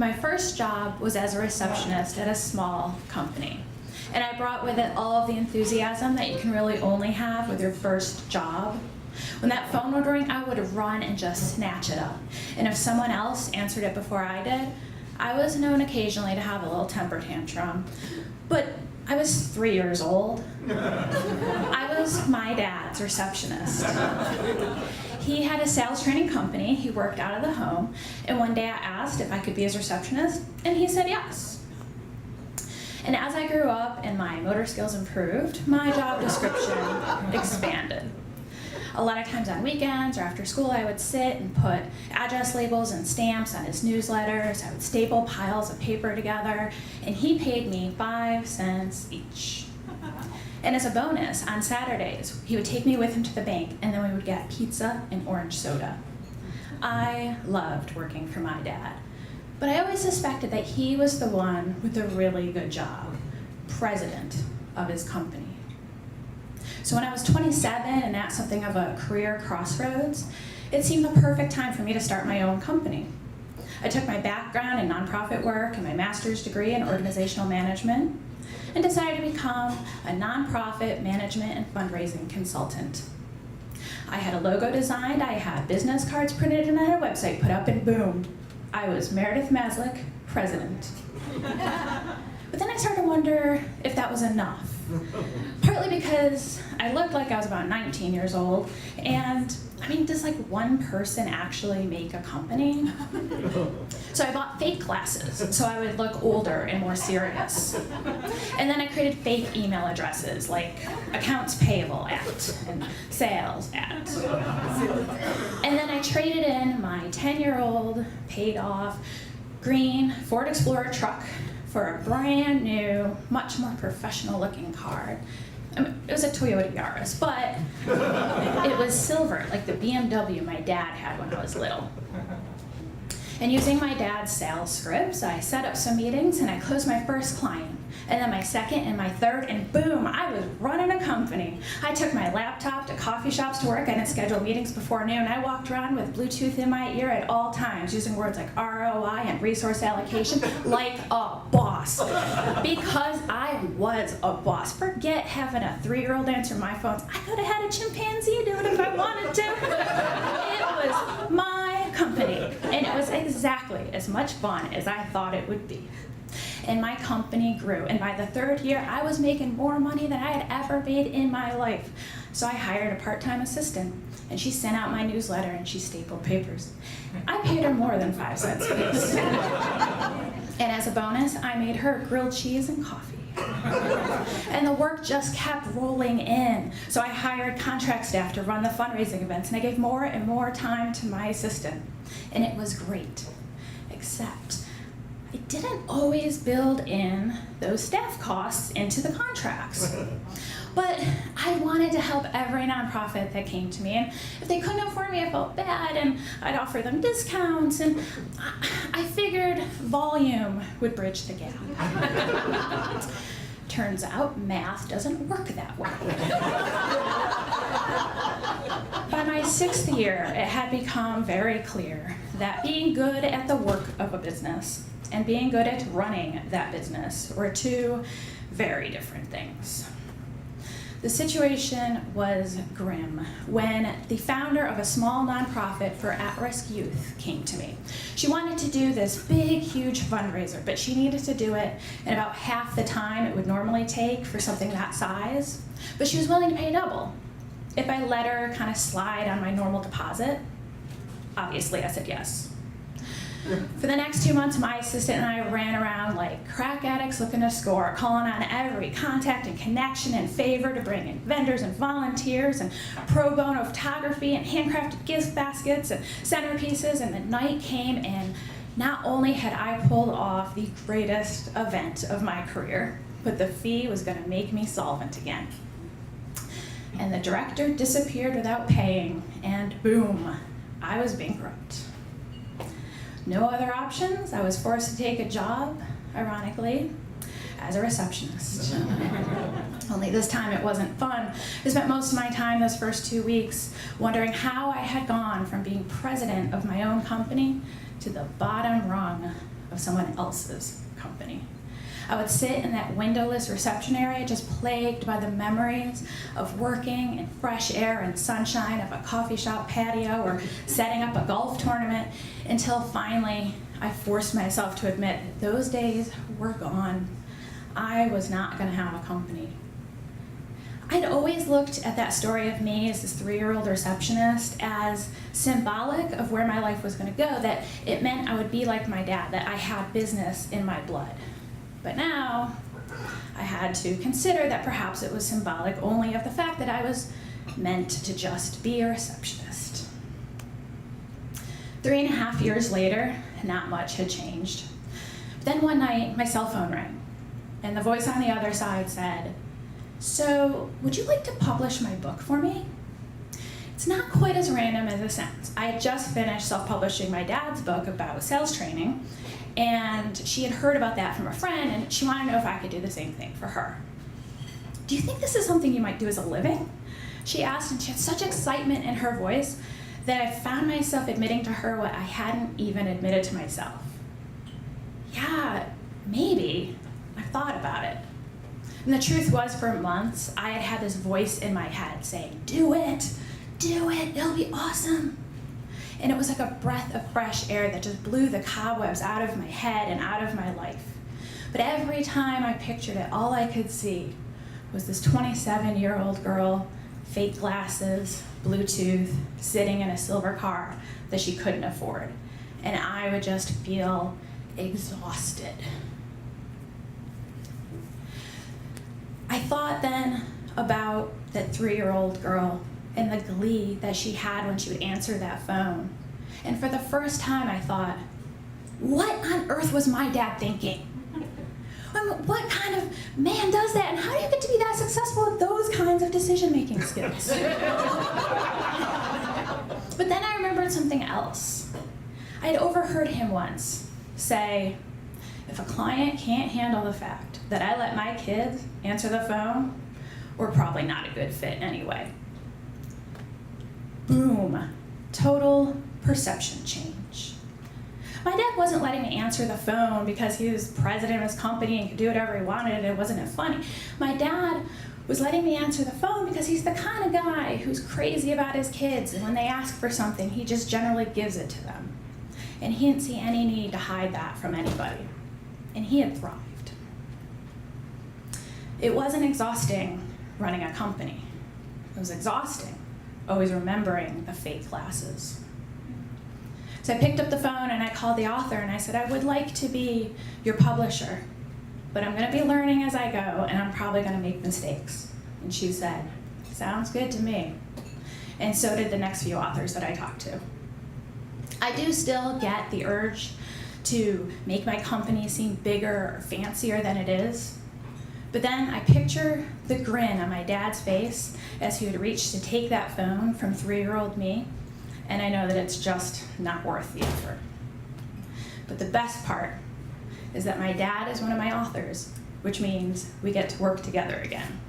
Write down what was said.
My first job was as a receptionist at a small company. And I brought with it all of the enthusiasm that you can really only have with your first job. When that phone would ring, I would run and just snatch it up. And if someone else answered it before I did, I was known occasionally to have a little temper tantrum. But I was 3 years old. I was my dad's receptionist. He had a sales training company. He worked out of the home. And one day I asked if I could be his receptionist, and he said yes. And as I grew up and my motor skills improved, my job description expanded. A lot of times on weekends or after school, I would sit and put address labels and stamps on his newsletters. I would staple piles of paper together, and he paid me 5 cents each. And as a bonus, on Saturdays, he would take me with him to the bank, and then we would get pizza and orange soda. I loved working for my dad, but I always suspected that he was the one with the really good job, president of his company. So when I was 27 and at something of a career crossroads, it seemed the perfect time for me to start my own company. I took my background in nonprofit work and my master's degree in organizational management and decided to become a nonprofit management and fundraising consultant. I had a logo designed, I had business cards printed, and I had a website put up, and boom, I was Meredith Maslich, president. But then I started to wonder if that was enough. Partly because I looked like I was about 19 years old, and I mean, does like one person actually make a company? So I bought fake glasses so I would look older and more serious. And then I created fake email addresses like accounts payable at and sales at. And then I traded in my 10-year-old paid off green Ford Explorer truck for a brand new, much more professional looking car. I mean, it was a Toyota Yaris, but it was silver, like the BMW my dad had when I was little. And using my dad's sales scripts, I set up some meetings and I closed my first client. And then my second and my third, and boom, I was running a company. I took my laptop to coffee shops to work. I didn't schedule meetings before noon. I walked around with Bluetooth in my ear at all times, using words like ROI and resource allocation like a boss. Because I was a boss. Forget having a 3-year-old answer my phones. I could have had a chimpanzee do it if I wanted to. It was my company, and it was exactly as much fun as I thought it would be. And my company grew, and by the 3rd year, I was making more money than I had ever made in my life. So I hired a part-time assistant, and she sent out my newsletter and she stapled papers. I paid her more than 5 cents a piece. And as a bonus, I made her grilled cheese and coffee. And the work just kept rolling in. So I hired contract staff to run the fundraising events, and I gave more and more time to my assistant. And it was great, except I didn't always build in those staff costs into the contracts. But I wanted to help every nonprofit that came to me, and if they couldn't afford me, I felt bad, and I'd offer them discounts, and I figured volume would bridge the gap. Turns out math doesn't work that way. By my 6th year, it had become very clear that being good at the work of a business and being good at running that business were 2 very different things. The situation was grim when the founder of a small nonprofit for at-risk youth came to me. She wanted to do this big, huge fundraiser, but she needed to do it in about half the time it would normally take for something that size. But she was willing to pay double if I let her kind of slide on my normal deposit. Obviously, I said yes. For the next 2 months, my assistant and I ran around like crack addicts looking to score, calling on every contact and connection and favor to bring in vendors and volunteers and pro bono photography and handcrafted gift baskets and centerpieces. And the night came, and not only had I pulled off the greatest event of my career, but the fee was going to make me solvent again. And the director disappeared without paying, and boom, I was bankrupt. No other options. I was forced to take a job, ironically, as a receptionist. Only this time it wasn't fun. I spent most of my time those first 2 weeks wondering how I had gone from being president of my own company to the bottom rung of someone else's company. I would sit in that windowless reception area just plagued by the memories of working in fresh air and sunshine of a coffee shop patio or setting up a golf tournament until finally I forced myself to admit that those days were gone. I was not going to have a company. I'd always looked at that story of me as this 3-year-old receptionist as symbolic of where my life was going to go, that it meant I would be like my dad, that I had business in my blood. But now I had to consider that perhaps it was symbolic only of the fact that I was meant to just be a receptionist. 3.5 years later, not much had changed. Then one night, my cell phone rang, and the voice on the other side said, "So, would you like to publish my book for me?" It's not quite as random as it sounds. I had just finished self-publishing my dad's book about sales training, and she had heard about that from a friend, and she wanted to know if I could do the same thing for her. "Do you think this is something you might do as a living?" she asked, and she had such excitement in her voice that I found myself admitting to her what I hadn't even admitted to myself. "Yeah, maybe. I've thought about it." And the truth was, for months, I had had this voice in my head saying, do it, it'll be awesome. And it was like a breath of fresh air that just blew the cobwebs out of my head and out of my life. But every time I pictured it, all I could see was this 27-year-old girl, fake glasses, Bluetooth, sitting in a silver car that she couldn't afford. And I would just feel exhausted. I thought then about that 3-year-old girl and the glee that she had when she would answer that phone. And for the first time I thought, what on earth was my dad thinking? What kind of man does that? And how do you get to be that successful with those kinds of decision-making skills? But then I remembered something else. I had overheard him once say, if a client can't handle the fact that I let my kids answer the phone, we're probably not a good fit anyway. Boom. Total perception change. My dad wasn't letting me answer the phone because he was president of his company and could do whatever he wanted and it wasn't funny. My dad was letting me answer the phone because he's the kind of guy who's crazy about his kids, and when they ask for something, he just generally gives it to them. And he didn't see any need to hide that from anybody. And he had thrived. It wasn't exhausting running a company. It was exhausting, always remembering the fake classes. So I picked up the phone and I called the author and I said, I would like to be your publisher, but I'm gonna be learning as I go and I'm probably gonna make mistakes. And she said, sounds good to me. And so did the next few authors that I talked to. I do still get the urge to make my company seem bigger or fancier than it is. But then I picture the grin on my dad's face as he would reach to take that phone from 3-year-old me, and I know that it's just not worth the effort. But the best part is that my dad is one of my authors, which means we get to work together again.